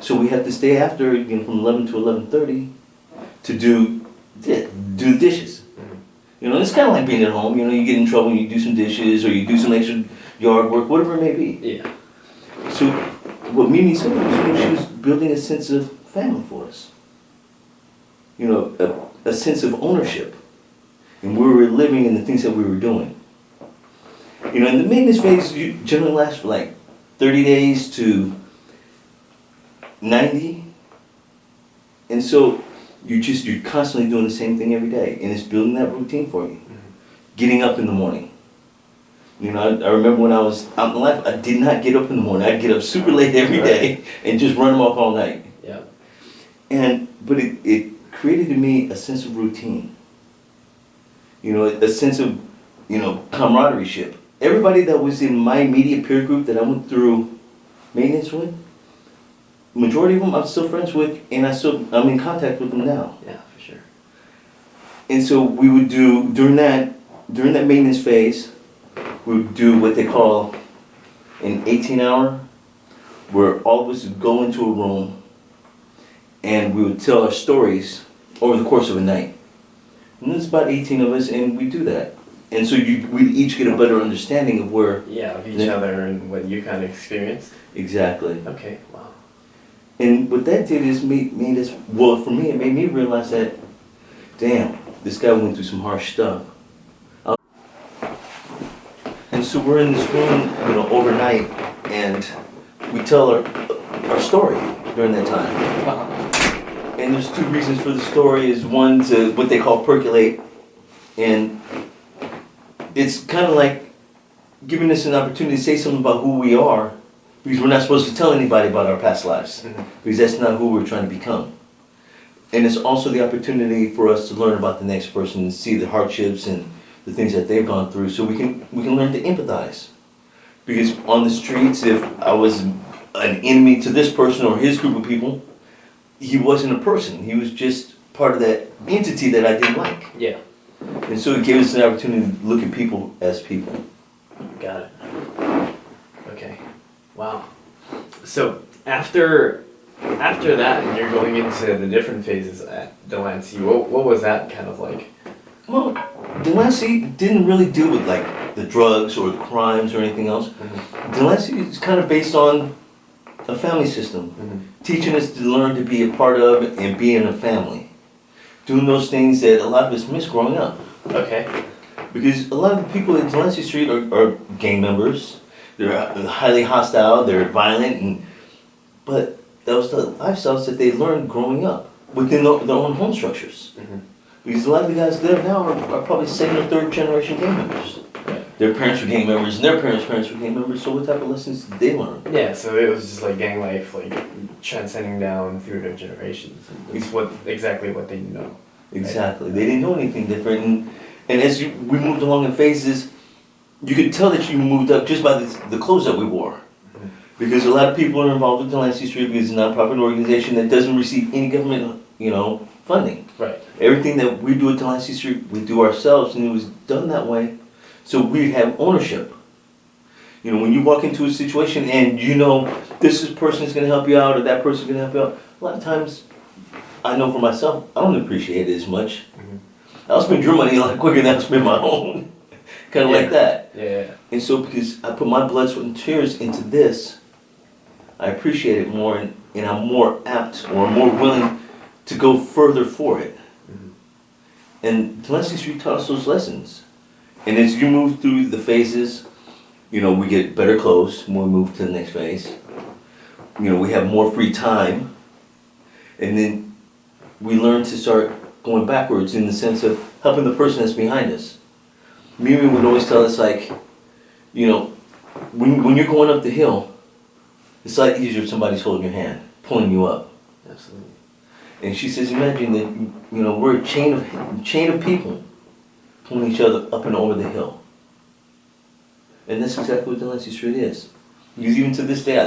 So we have to stay after, from 11 to 11:30 to do the dishes. It's kind of like being at home. You get in trouble and you do some dishes or you do some extra yard work, whatever it may be. Yeah. So what Mimi said was when she was building a sense of family for us. A sense of ownership in where we were living and the things that we were doing. And the maintenance phase generally lasts for like 30 days to 90. And so you're constantly doing the same thing every day, and it's building that routine for you. Getting up in the morning. I remember when I was out in life, I did not get up in the morning. I'd get up super late every day and just run them off all night. Yeah. But it created in me a sense of routine. A sense of, camaraderie. Everybody that was in my immediate peer group that I went through maintenance with, majority of them I'm still friends with, and I'm in contact with them now. Yeah, for sure. And so we would do, during that maintenance phase, we would do what they call an 18-hour, where all of us would go into a room and we would tell our stories over the course of a night. And there's about 18 of us, and we do that. And so we'd each get a better understanding of where... Yeah, of each other and what you kind of experienced. Exactly. Okay, wow. And what that did is made us, well, for me, it made me realize that, damn, this guy went through some harsh stuff. And so we're in this room, overnight, and we tell our story during that time. Wow. And there's two reasons for the story. Is one, to what they call percolate, and it's kind of like giving us an opportunity to say something about who we are, because we're not supposed to tell anybody about our past lives, because that's not who we're trying to become. And it's also the opportunity for us to learn about the next person and see the hardships and the things that they've gone through, so we can learn to empathize. Because on the streets, if I was an enemy to this person or his group of people, he wasn't a person. He was just part of that entity that I didn't like. Yeah. And so it gave us an opportunity to look at people as people. Got it. Okay. Wow. So after that, and you're going into the different phases at Delancey. What was that kind of like? Well, Delancey didn't really deal with like the drugs or the crimes or anything else. Delancey is kind of based on a family system, teaching us to learn to be a part of and be in a family, doing those things that a lot of us miss growing up. Okay. Because a lot of the people at Delancey Street are gang members. They're highly hostile. They're violent, but that was the lifestyles that they learned growing up within their own home structures. Because a lot of the guys there now are probably 2nd or 3rd generation gang members. Their parents were gang members, and their parents' were gang members, so what type of lessons did they learn? Yeah, so it was just like gang life, like transcending down through their generations. It's exactly what they know. Exactly. Right? They didn't know anything different. And as we moved along in phases, you could tell that you moved up just by the clothes that we wore. Because a lot of people are involved with Delancey Street because it's a nonprofit organization that doesn't receive any government, funding. Right. Everything that we do at Delancey Street, we do ourselves, and it was done that way. So we have ownership. When you walk into a situation and this person is going to help you out or that person is going to help you out, a lot of times, I know for myself, I don't appreciate it as much. I'll spend your money a lot quicker than I'll spend my own. Kind of like that. Yeah. And so because I put my blood, sweat, and tears into this, I appreciate it more, and I'm more apt or more willing to go further for it. And Delancey Street taught us those lessons. And as you move through the phases, we get better clothes when we move to the next phase. We have more free time. And then we learn to start going backwards in the sense of helping the person that's behind us. Mimi would always tell us, when you're going up the hill, it's a lot easier if somebody's holding your hand, pulling you up. Absolutely. And she says, imagine that, we're a chain of people pulling each other up and over the hill. And that's exactly what Delancey Street is. Because even to this day,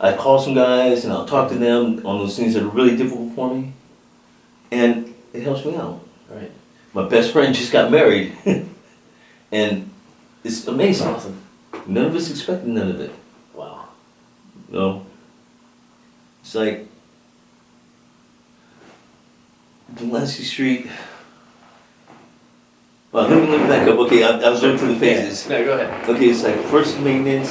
I call some guys and I'll talk to them on those things that are really difficult for me. And it helps me out. Right. My best friend just got married. And it's amazing. That's awesome. None of us expected none of it. Wow. It's like Delancey Street. Well, let me back up. Okay, I was going through the phases. No, go ahead. Okay, it's like first maintenance,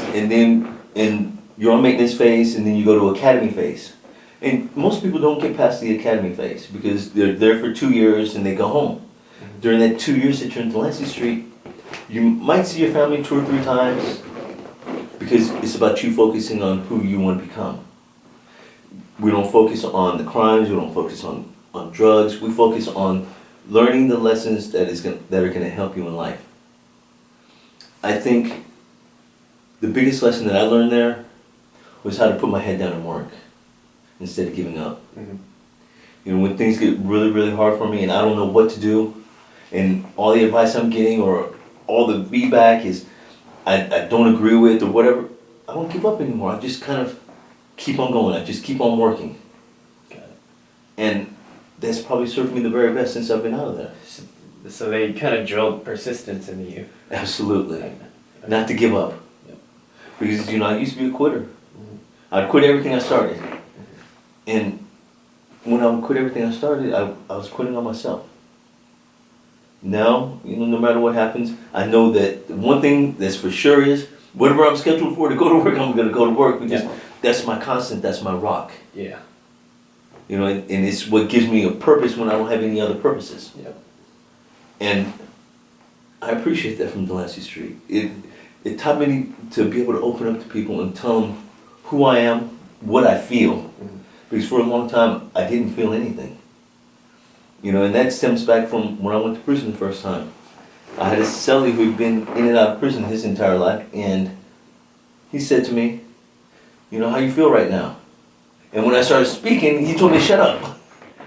and you're on maintenance phase, and then you go to academy phase. And most people don't get past the academy phase because they're there for 2 years and they go home. During that 2 years that you're in Delancey Street, you might see your family 2 or 3 times because it's about you focusing on who you want to become. We don't focus on the crimes, we don't focus on drugs, we focus on learning the lessons that are going to help you in life. I think the biggest lesson that I learned there was how to put my head down and work instead of giving up. When things get really, really hard for me and I don't know what to do, and all the advice I'm getting or all the feedback is I don't agree with or whatever, I don't give up anymore. I just kind of keep on going. I just keep on working. Got it. And that's probably served me the very best since I've been out of there. So they kind of drilled persistence into you. Absolutely. Okay. Not to give up. Yep. Because, I used to be a quitter. I'd quit everything I started. And when I would quit everything I started, I was quitting on myself. Now, no matter what happens, I know that one thing that's for sure is, whatever I'm scheduled for to go to work, I'm going to go to work because that's my constant, that's my rock. Yeah. And it's what gives me a purpose when I don't have any other purposes. Yep. And I appreciate that from Delancey Street. It taught me to be able to open up to people and tell them who I am, what I feel. Because for a long time, I didn't feel anything. And that stems back from when I went to prison the first time. I had a cellie who'd been in and out of prison his entire life, and he said to me, how you feel right now? And when I started speaking, he told me to shut up.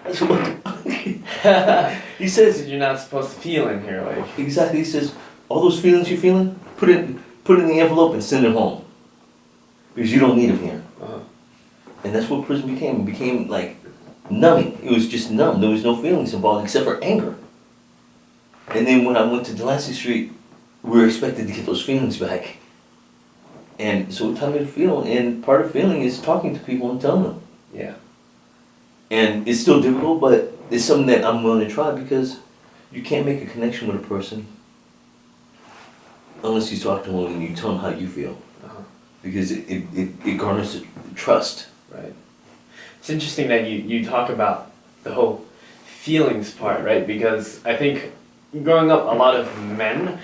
I said, what? He says, You're not supposed to feel in here, like. exactly, he says, all those feelings you're feeling, put it in the envelope and send it home. Because you don't need them here. And that's what prison became. It became like numbing. It was just numb. There was no feelings involved except for anger. And then when I went to Delancey Street, we were expected to get those feelings back. And so it taught me to feel, and part of feeling is talking to people and telling them. Yeah. And it's still difficult, but it's something that I'm willing to try because you can't make a connection with a person unless you talk to them and you tell them how you feel. Because it garners trust. Right. It's interesting that you talk about the whole feelings part, right? Because I think growing up, a lot of men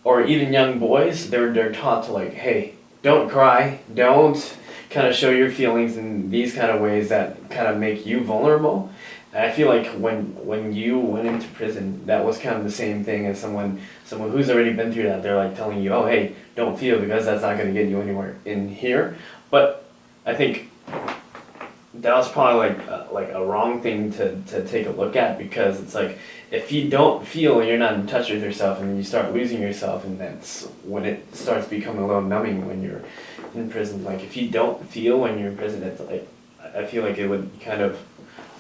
or even young boys, they're taught to like, hey, don't cry, don't kind of show your feelings in these kind of ways that kind of make you vulnerable. And I feel like when you went into prison, that was kind of the same thing as someone who's already been through that. They're like telling you, oh, hey, don't feel because that's not going to get you anywhere in here. But I think that was probably like a wrong thing to take a look at, because it's like if you don't feel, you're not in touch with yourself, and you start losing yourself, and that's when it starts becoming a little numbing when you're in prison. Like if you don't feel when you're in prison, it's like I feel like it would kind of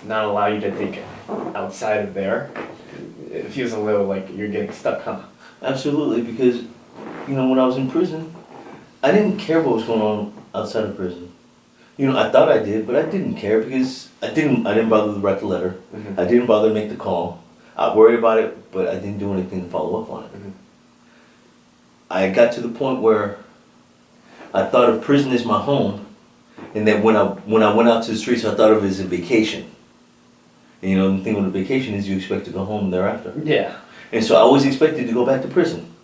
not allow you to think outside of there. It feels a little like you're getting stuck, huh? Absolutely, because, when I was in prison, I didn't care what was going on outside of prison. I thought I did, but I didn't care because I didn't bother to write the letter. Mm-hmm. I didn't bother to make the call. I worried about it, but I didn't do anything to follow up on it. Mm-hmm. I got to the point where I thought of prison as my home, and that when I went out to the streets, I thought of it as a vacation. And the thing with a vacation is you expect to go home thereafter. Yeah. And so I always expected to go back to prison.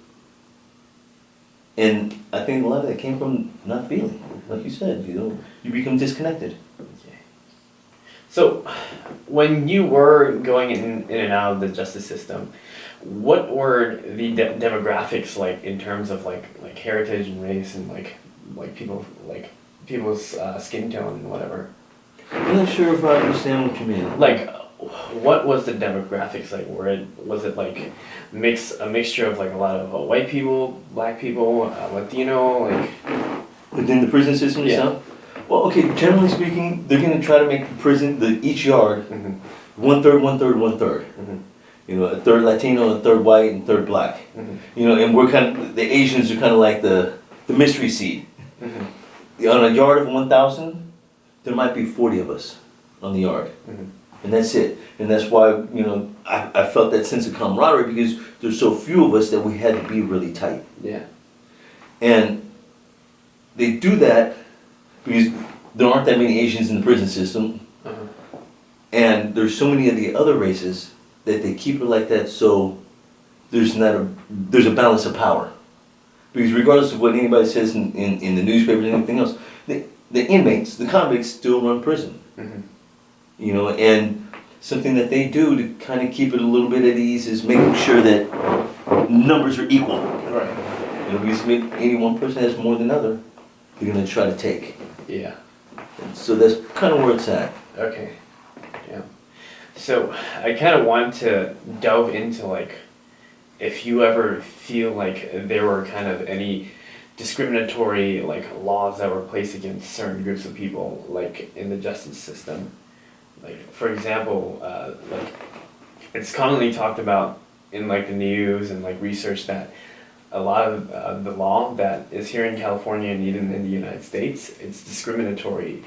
And I think a lot of that came from not feeling. Like you said, you become disconnected. Okay. So, when you were going in and out of the justice system, what were the demographics like in terms of like heritage and race and like people's skin tone and whatever? I'm not sure if I understand what you mean. Like, what was the demographics like? Was it like a mixture of like a lot of white people, black people, Latino, like Within the prison system itself? Well, okay, generally speaking, they're going to try to make the prison, each yard, Mm-hmm. 1/3, 1/3, 1/3. Mm-hmm. A third Latino, a third white, and a third black. Mm-hmm. And we're the Asians are kind of like the mystery seed. Mm-hmm. On a yard of 1,000, there might be 40 of us on the yard. Mm-hmm. And that's it. And that's why, I felt that sense of camaraderie, because there's so few of us that we had to be really tight. Yeah. And they do that because there aren't that many Asians in the prison system. Uh-huh. And there's so many of the other races that they keep it like that, so there's a balance of power. Because regardless of what anybody says in the newspapers and anything else, the inmates, the convicts, still run prison. Mm-hmm. And something that they do to kind of keep it a little bit at ease is making sure that numbers are equal. Right. Because if any one person has more than other, they're going to try to take. Yeah. And so that's kind of where it's at. Okay. Yeah. So I kind of want to delve into like if you ever feel like there were kind of any discriminatory like laws that were placed against certain groups of people like in the justice system. Like for example, like it's commonly talked about in like the news and like research that a lot of the law that is here in California and even in the United States, it's discriminatory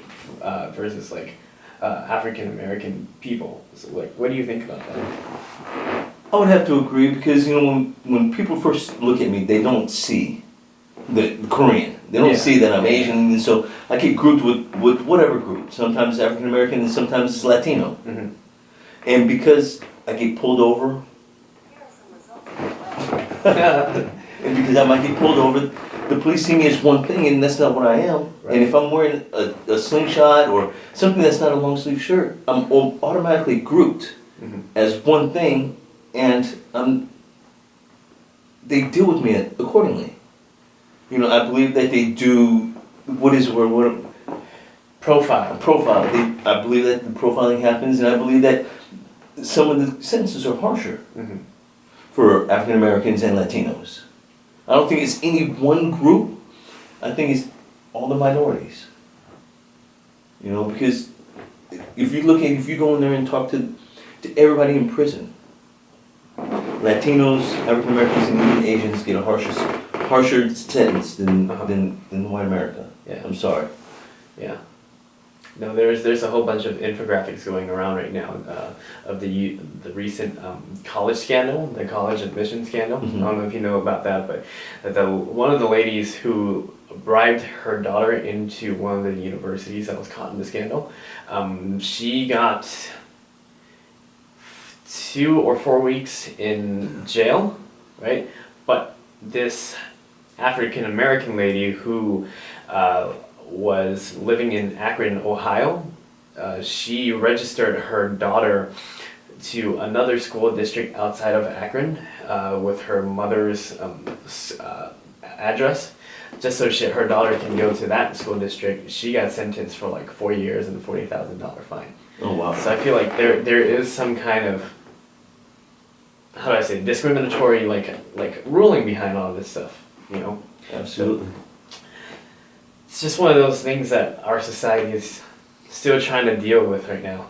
versus like African American people. So like, what do you think about that? I would have to agree because, when people first look at me, they don't see the Korean. They don't see that I'm Asian, and so I get grouped with whatever group. Sometimes African American and sometimes it's Latino. Mm-hmm. And because I get pulled over, and because I might get pulled over, the police see me as one thing, and that's not what I am. Right. And if I'm wearing a slingshot or something that's not a long sleeve shirt, I'm automatically grouped as one thing, and they deal with me accordingly. I believe that they do, Profile. I believe that the profiling happens, and I believe that some of the sentences are harsher Mm-hmm. for African Americans and Latinos. I don't think it's any one group. I think it's all the minorities. Because if you go in there and talk to everybody in prison, Latinos, African Americans, and even Asians get a harsher sentence than white America. Yeah. I'm sorry. Yeah. No, there's a whole bunch of infographics going around right now of the recent college scandal, the college admission scandal. Mm-hmm. I don't know if you know about that, but one of the ladies who bribed her daughter into one of the universities that was caught in the scandal, she got 2 or 4 weeks in jail, right? But this African American lady who was living in Akron, Ohio, she registered her daughter to another school district outside of Akron with her mother's address. just so her daughter can go to that school district, she got sentenced for like 4 years and a $40,000 fine. Oh wow. So I feel like there is some kind of, how do I say, discriminatory like ruling behind all this stuff, you know? Absolutely. It's just one of those things that our society is still trying to deal with right now.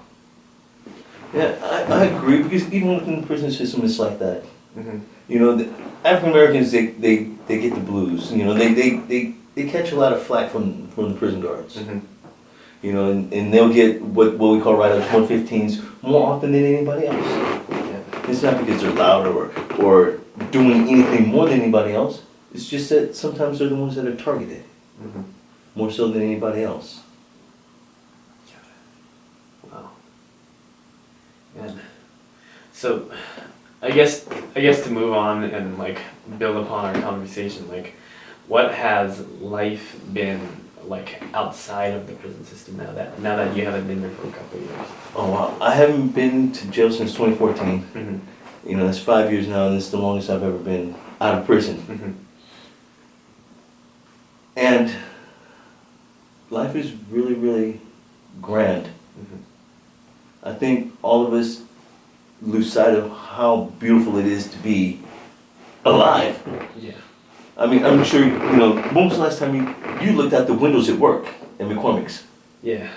Yeah, I agree, because even within the prison system, it's like that. Mm-hmm. You know, the African Americans, they get the blues. You know, they catch a lot of flack from the prison guards. Mm-hmm. You know, and they'll get what we call write-ups, 115s, more often than anybody else. Yeah. It's not because they're louder or doing anything more than anybody else. It's just that sometimes they're the ones that are targeted, Mm-hmm. more so than anybody else. Wow. And so, I guess to move on and like build upon our conversation, like, what has life been like outside of the prison system now that you haven't been there for a couple of years? Oh wow, I haven't been to jail since 2014. Mm-hmm. You know, that's 5 years now, and it's the longest I've ever been out of prison. Mm-hmm. And life is really, really grand. Mm-hmm. I think all of us lose sight of how beautiful it is to be alive. Yeah. I mean, I'm sure, you know, when was the last time you looked out the windows at work at McCormick's? Yeah.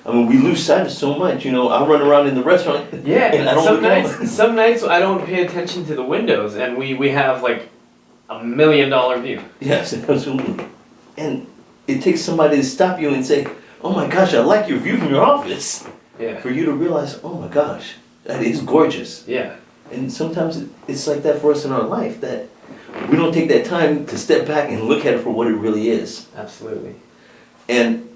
I mean, we lose sight of so much, you know. I run around in the restaurant Yeah. and I don't some look nights, over. some nights I don't pay attention to the windows, and we have like $1 million view. Yes, absolutely. And it takes somebody to stop you and say, oh my gosh, I like your view from your office. Yeah. For you to realize, oh my gosh, that is gorgeous. Yeah. And sometimes it's like that for us in our life, that we don't take that time to step back and look at it for what it really is. Absolutely. And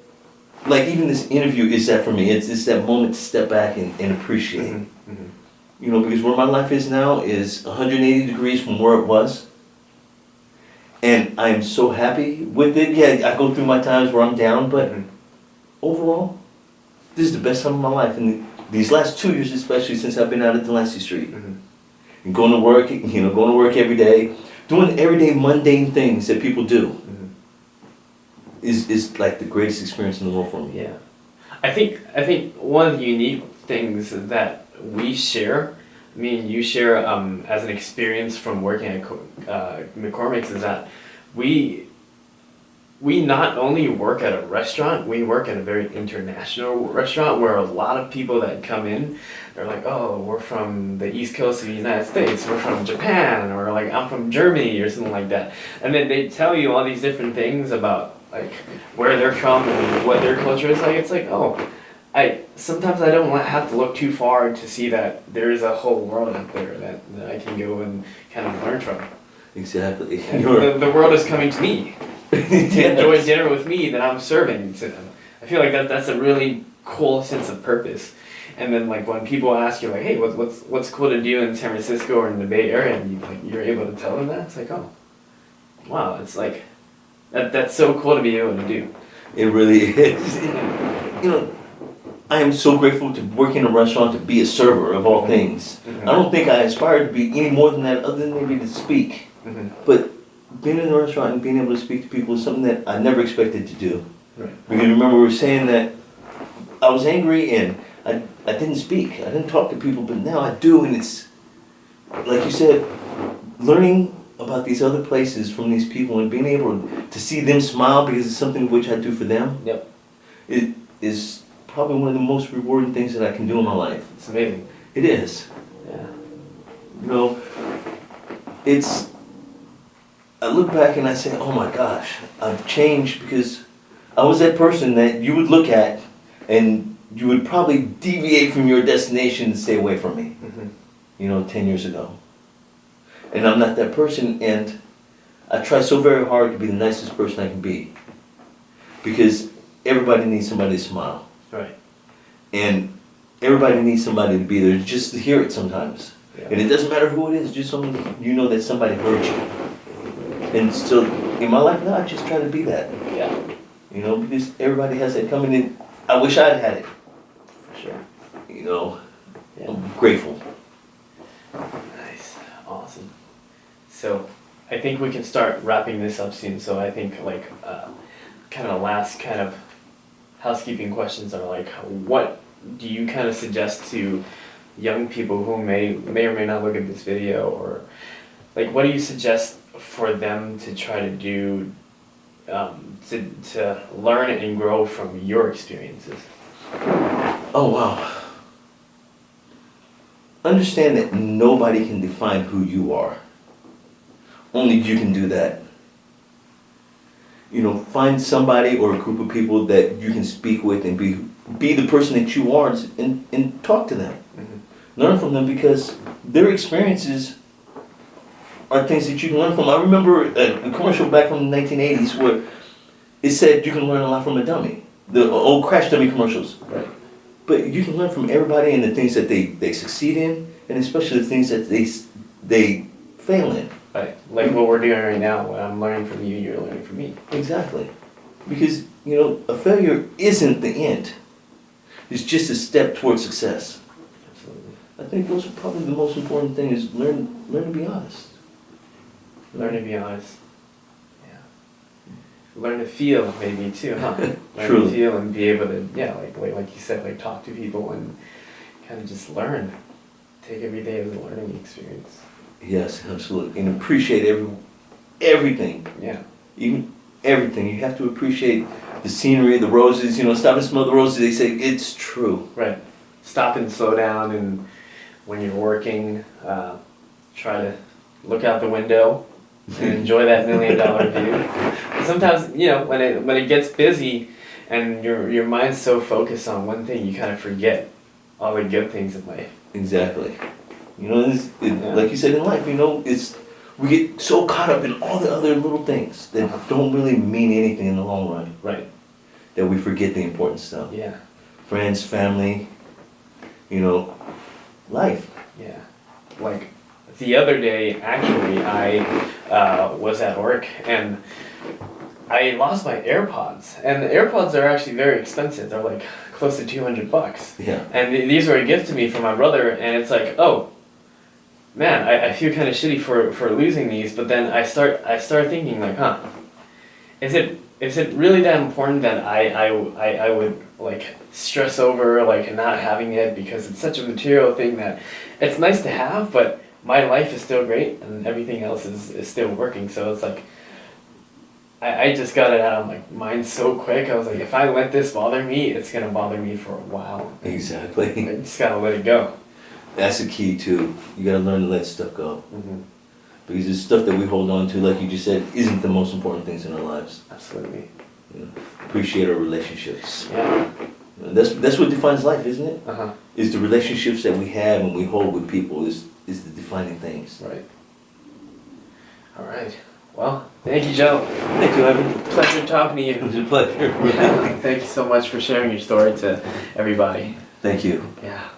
like even this interview is that for me. It's that moment to step back and appreciate. Mm-hmm. Mm-hmm. You know, because where my life is now is 180 degrees from where it was. And I'm so happy with it. Yeah, I go through my times where I'm down, but Mm-hmm. overall, this is the best time of my life. And these last 2 years, especially since I've been out at Delancey Street. Mm-hmm. And going to work, you know, going to work every day, doing everyday mundane things that people do, Mm-hmm. is like the greatest experience in the world for me. Yeah, I think one of the unique things that we share, me and you share, as an experience from working at McCormick's, is that we not only work at a restaurant, we work at a very international restaurant where a lot of people that come in, they're like, oh, we're from the East Coast of the United States, we're from Japan, or like, I'm from Germany, or something like that. And then they tell you all these different things about like where they're from and what their culture is like. It's like, oh, sometimes I don't have to look too far to see that there is a whole world out there that I can go and kind of learn from. Exactly. And the world is coming to me to enjoy dinner with me that I'm serving to them. I feel like that's a really cool sense of purpose. And then like when people ask you like, hey, what's cool to do in San Francisco or in the Bay Area, and you're able to tell them that, it's like, oh, wow, it's like that's so cool to be able to do. It really is. You know, I am so grateful to work in a restaurant, to be a server of all things. Mm-hmm. I don't think I aspire to be any more than that, other than maybe to speak. Mm-hmm. But being in a restaurant and being able to speak to people is something that I never expected to do. Right. Because remember we were saying that I was angry and I didn't speak. I didn't talk to people, but now I do, and it's, like you said, learning about these other places from these people and being able to see them smile because it's something which I do for them. Yep. It is probably one of the most rewarding things that I can do in my life. It's amazing. It is. Yeah. You know, it's, I look back and I say, oh my gosh, I've changed, because I was that person that you would look at and you would probably deviate from your destination to stay away from me, Mm-hmm. you know, 10 years ago. And I'm not that person, and I try so very hard to be the nicest person I can be. Because everybody needs somebody to smile. Right. And everybody needs somebody to be there just to hear it sometimes. Yeah. And it doesn't matter who it is, just so you know that somebody heard you. And so in my life now, I just try to be that. Yeah. You know, because everybody has that coming in. I wish I'd had it. For sure. You know, Yeah. I'm grateful. Nice. Awesome. So, I I think we can start wrapping this up soon. So I think like kind of last kind of housekeeping questions are like, what do you kind of suggest to young people who may or may not look at this video, or like what do you suggest for them to try to do to learn and grow from your experiences? Oh wow. Understand that nobody can define who you are. Only you can do that. You know, find somebody or a group of people that you can speak with and be the person that you are, and talk to them. Mm-hmm. Learn from them, because their experiences are things that you can learn from. I remember a commercial back from the 1980s where it said you can learn a lot from a dummy. The old Crash Dummy commercials. Right. But you can learn from everybody and the things that they succeed in, and especially the things that they fail in. Right. Like what we're doing right now. When I'm learning from you, you're learning from me. Exactly. Because, you know, a failure isn't the end. It's just a step towards success. Absolutely. I think those are probably the most important thing, is learn to be honest. Learn to be honest. Yeah. Learn to feel maybe too, huh? Learn Truly. to feel and be able to, yeah, like you said, like talk to people and kind of just learn. Take every day as a learning experience. Yes, absolutely. And appreciate everything. Yeah. Even everything. You have to appreciate the scenery, the roses, you know, stop and smell the roses. They say it's true. Right. Stop and slow down, and when you're working, try to look out the window and enjoy that $1 million view. Sometimes, you know, when it gets busy and your mind's so focused on one thing, you kind of forget all the good things in life. Exactly. You know, like you said in life, you know, we get so caught up in all the other little things that don't really mean anything in the long run. Right. That we forget the important stuff. Yeah. Friends, family, you know, life. Yeah. Like the other day, actually, I was at work and I lost my AirPods. And the AirPods are actually very expensive. They're like close to $200. Yeah. And these were a gift to me from my brother, and it's like, oh, man, I feel kind of shitty for losing these. But then I start thinking like, huh, is it really that important that I would like stress over like not having it, because it's such a material thing that it's nice to have, but my life is still great and everything else is still working. So it's like I just got it out of my mind so quick. I was like, if I let this bother me, it's gonna bother me for a while. Exactly. I just gotta let it go. That's the key too. You gotta learn to let stuff go. Mm-hmm. Because the stuff that we hold on to, like you just said, isn't the most important things in our lives. Absolutely. You know, appreciate our relationships. Yeah. And that's what defines life, isn't it? Uh-huh. Is the relationships that we have and we hold with people is the defining things. Right. All right. Well, thank you, Joe. Thank you, Evan. Pleasure talking to It you. was a pleasure. Yeah, thank you so much for sharing your story to everybody. Thank you. Yeah.